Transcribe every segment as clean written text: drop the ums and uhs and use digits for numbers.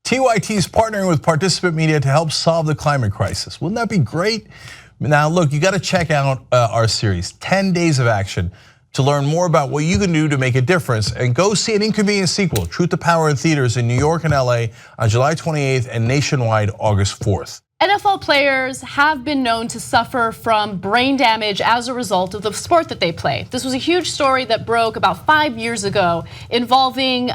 TYT is partnering with participant media to help solve the climate crisis. Wouldn't that be great? Now, look, you got to check out our series, 10 Days of Action, to learn more about what you can do to make a difference. And go see an Inconvenient sequel, Truth to Power, in theaters in New York and LA on July 28th and nationwide August 4th. NFL players have been known to suffer from brain damage as a result of the sport that they play. This was a huge story that broke about 5 years ago involving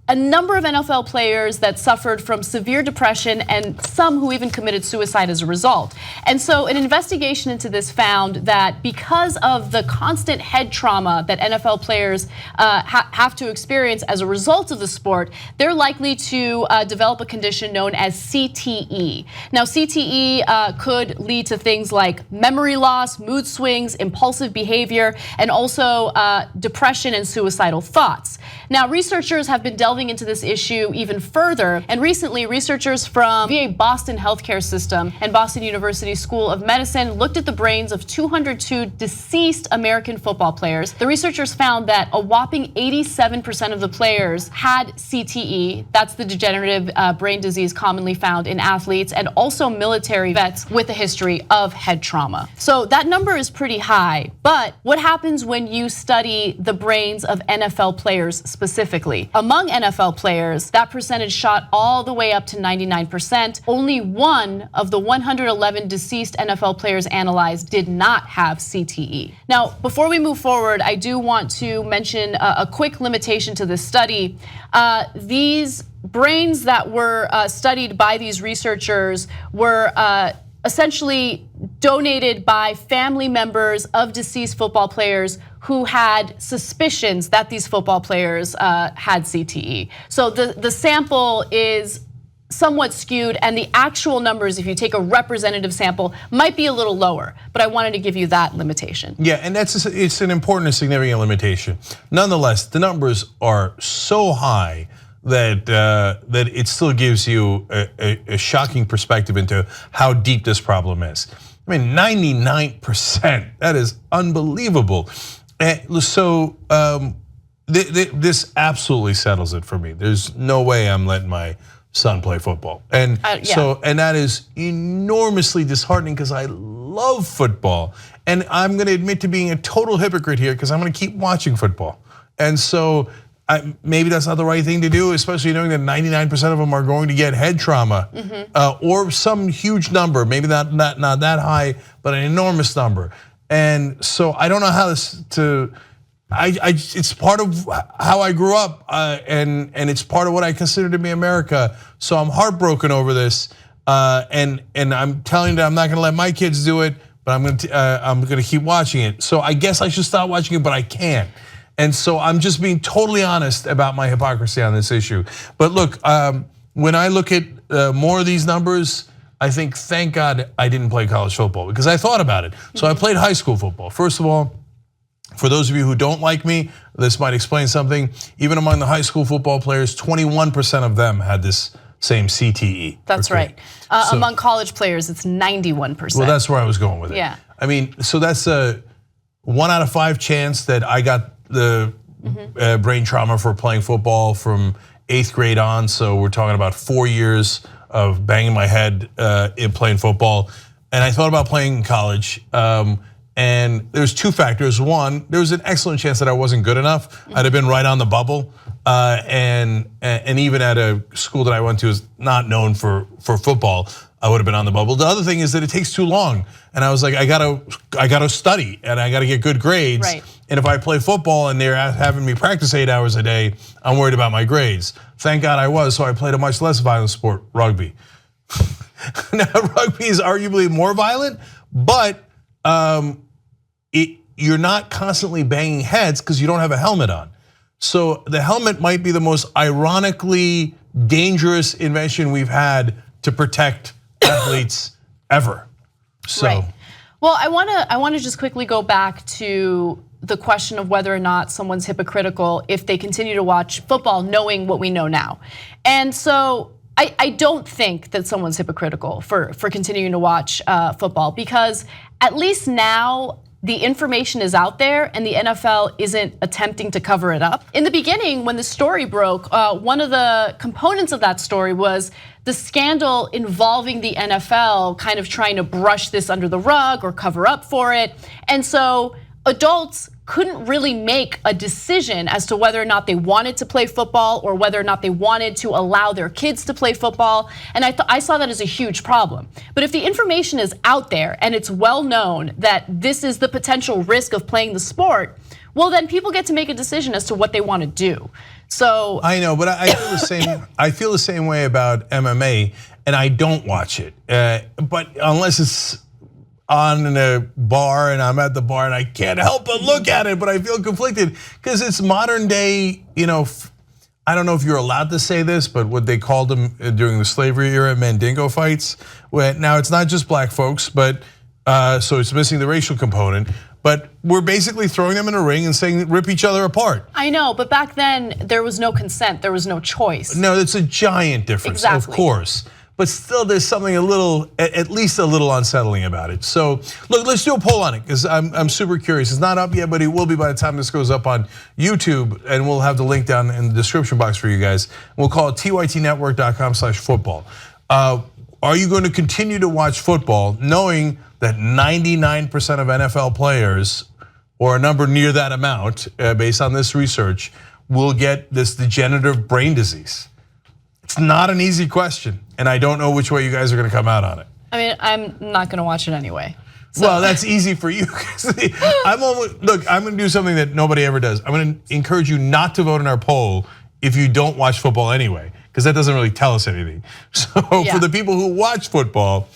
a number of NFL players that suffered from severe depression and some who even committed suicide as a result. And so an investigation into this found that because of the constant head trauma that NFL players have to experience as a result of the sport, they're likely to develop a condition known as CTE. Now, CTE could lead to things like memory loss, mood swings, impulsive behavior, and also depression and suicidal thoughts. Now, researchers have been delving into this issue even further, and recently researchers from VA Boston healthcare system and Boston University School of Medicine looked at the brains of 202 deceased American football players. The researchers found that a whopping 87% of the players had CTE, that's the degenerative brain disease commonly found in athletes, and also military vets with a history of head trauma. So that number is pretty high, but what happens when you study the brains of NFL players specifically? Among NFL players, that percentage shot all the way up to 99%. Only one of the 111 deceased NFL players analyzed did not have CTE. Now, before we move forward, I do want to mention a quick limitation to this study. These brains that were studied by these researchers were essentially donated by family members of deceased football players who had suspicions that these football players had CTE. So the sample is somewhat skewed, and the actual numbers, if you take a representative sample, might be a little lower, but I wanted to give you that limitation. Yeah, and it's an important and significant limitation. Nonetheless, the numbers are so high that that it still gives you a shocking perspective into how deep this problem is. I mean, 99%, that is unbelievable. So this absolutely settles it for me. There's no way I'm letting my son play football. And and that is enormously disheartening because I love football. And I'm gonna admit to being a total hypocrite here because I'm gonna keep watching football. And so maybe that's not the right thing to do, especially knowing that 99% of them are going to get head trauma or some huge number, maybe not that high, but an enormous number. And so I don't know how it's part of how I grew up, and it's part of what I consider to be America. So I'm heartbroken over this, and I'm telling you that I'm not going to let my kids do it, but I'm going to keep watching it. So I guess I should stop watching it, but I can't. And so I'm just being totally honest about my hypocrisy on this issue. But look, when I look at more of these numbers, I think, thank God I didn't play college football because I thought about it. So I played high school football. First of all, for those of you who don't like me, this might explain something. Even among the high school football players, 21% of them had this same CTE. That's right. So, among college players, it's 91%. Well, that's where I was going with it. Yeah. I mean, so that's a 1 out of 5 chance that I got the brain trauma for playing football from 8th grade on. So we're talking about 4 years of banging my head in playing football. And I thought about playing in college. And there's 2 factors. One, there was an excellent chance that I wasn't good enough. I'd have been right on the bubble. And even at a school that I went to is not known for football, I would have been on the bubble. The other thing is that it takes too long. And I was like, I gotta study and I gotta get good grades. Right. And if I play football and they're having me practice 8 hours a day, I'm worried about my grades. Thank God I was, so I played a much less violent sport, rugby. Now, rugby is arguably more violent, but you're not constantly banging heads because you don't have a helmet on. So the helmet might be the most ironically dangerous invention we've had to protect athletes ever. So, right. Well, I want to just quickly go back to the question of whether or not someone's hypocritical if they continue to watch football knowing what we know now. And so I don't think that someone's hypocritical for continuing to watch football because at least now the information is out there and the NFL isn't attempting to cover it up. In the beginning, when the story broke, one of the components of that story was the scandal involving the NFL kind of trying to brush this under the rug or cover up for it. And so adults couldn't really make a decision as to whether or not they wanted to play football or whether or not they wanted to allow their kids to play football. And I saw that as a huge problem. But if the information is out there and it's well known that this is the potential risk of playing the sport, well, then people get to make a decision as to what they want to do. So I know, but I feel the same. I feel the same way about MMA, and I don't watch it. But unless it's on in a bar and I'm at the bar and I can't help but look at it, but I feel conflicted because it's modern day, I don't know if you're allowed to say this, but what they called them during the slavery era, Mandingo fights. Now it's not just black folks, but so it's missing the racial component. But we're basically throwing them in a ring and saying rip each other apart. I know, but back then there was no consent, there was no choice. No, it's a giant difference, exactly. Of course. But still, there's something at least a little unsettling about it. So, look, let's do a poll on it because I'm super curious. It's not up yet, but it will be by the time this goes up on YouTube, and we'll have the link down in the description box for you guys. We'll call it tytnetwork.com/football. Are you going to continue to watch football knowing that 99% of NFL players, or a number near that amount, based on this research, will get this degenerative brain disease? It's not an easy question, and I don't know which way you guys are going to come out on it. I mean, I'm not going to watch it anyway. So. Well, that's easy for you. Look, I'm going to do something that nobody ever does. I'm going to encourage you not to vote in our poll if you don't watch football anyway, because that doesn't really tell us anything. So for the people who watch football,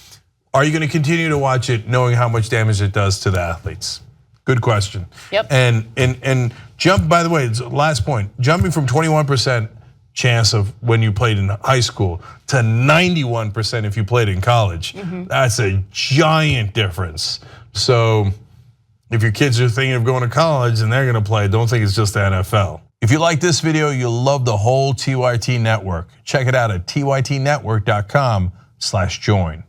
are you going to continue to watch it knowing how much damage it does to the athletes? Good question. Yep. And jump, by the way, last point, jumping from 21% chance of when you played in high school to 91% if you played in college. That's a giant difference. So if your kids are thinking of going to college and they're going to play, don't think it's just the NFL. If you like this video, you'll love the whole TYT network. Check it out at tytnetwork.com/join.